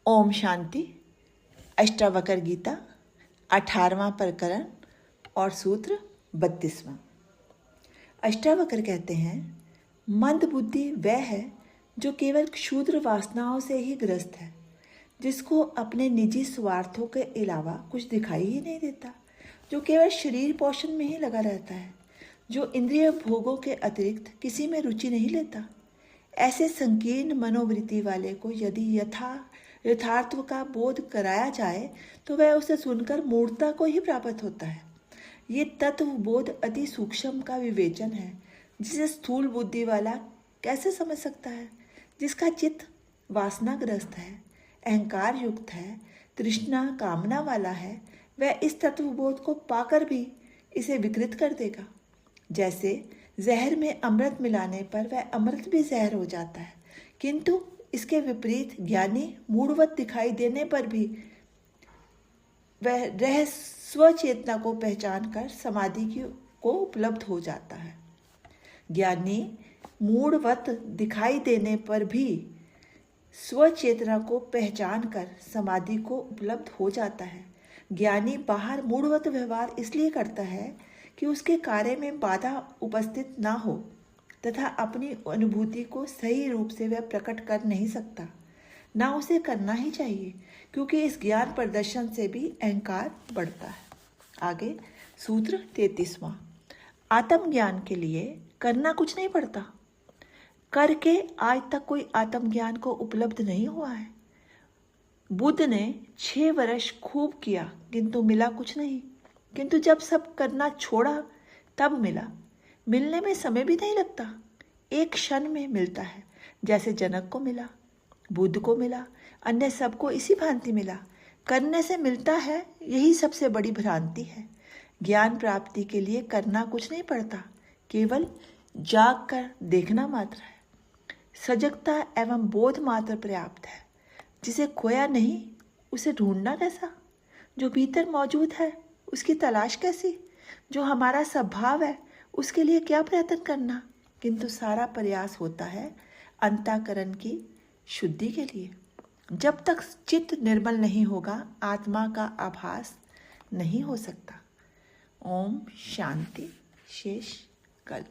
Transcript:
ओम शांति। अष्टावक्र गीता 18वां प्रकरण और सूत्र 32वां। अष्टावक्र कहते हैं, मंद बुद्धि वह है जो केवल क्षुद्र वासनाओं से ही ग्रस्त है, जिसको अपने निजी स्वार्थों के अलावा कुछ दिखाई ही नहीं देता, जो केवल शरीर पोषण में ही लगा रहता है, जो इंद्रिय भोगों के अतिरिक्त किसी में रुचि नहीं लेता। ऐसे संकीर्ण मनोवृत्ति वाले को यदि यथार्थ का बोध कराया जाए तो वह उसे सुनकर मूर्खता को ही प्राप्त होता है। ये तत्व बोध अति सूक्ष्म का विवेचन है, जिसे स्थूल बुद्धि वाला कैसे समझ सकता है। जिसका चित्त वासनाग्रस्त है, अहंकार युक्त है, तृष्णा कामना वाला है, वह इस तत्वबोध को पाकर भी इसे विकृत कर देगा। जैसे जहर में अमृत मिलाने पर वह अमृत भी जहर हो जाता है, किंतु इसके विपरीत ज्ञानी मूढ़वत दिखाई देने पर भी वह स्वचेतना को पहचान कर समाधि को उपलब्ध हो जाता है। ज्ञानी मूढ़वत दिखाई देने पर भी स्वचेतना को पहचान कर समाधि को उपलब्ध हो जाता है। ज्ञानी बाहर मूढ़वत व्यवहार इसलिए करता है कि उसके कार्य में बाधा उपस्थित ना हो तथा अपनी अनुभूति को सही रूप से वह प्रकट कर नहीं सकता। ना उसे करना ही चाहिए, क्योंकि इस ज्ञान प्रदर्शन से भी अहंकार बढ़ता है। आगे सूत्र 33वां। आत्मज्ञान के लिए करना कुछ नहीं पड़ता। करके आज तक कोई आत्मज्ञान को उपलब्ध नहीं हुआ है। बुद्ध ने 6 वर्ष खूब किया किंतु मिला कुछ नहीं, किंतु जब सब करना छोड़ा तब मिला। मिलने में समय भी नहीं लगता, एक क्षण में मिलता है। जैसे जनक को मिला, बुद्ध को मिला, अन्य सबको इसी भांति मिला। करने से मिलता है, यही सबसे बड़ी भ्रांति है। ज्ञान प्राप्ति के लिए करना कुछ नहीं पड़ता, केवल जाग कर देखना मात्र है। सजगता एवं बोध मात्र पर्याप्त है। जिसे खोया नहीं उसे ढूंढना कैसा? जो भीतर मौजूद है उसकी तलाश कैसी? जो हमारा स्वभाव है उसके लिए क्या प्रयत्न करना? किंतु सारा प्रयास होता है अंतःकरण की शुद्धि के लिए। जब तक चित्त निर्मल नहीं होगा, आत्मा का आभास नहीं हो सकता। ओम शांति। शेष कल।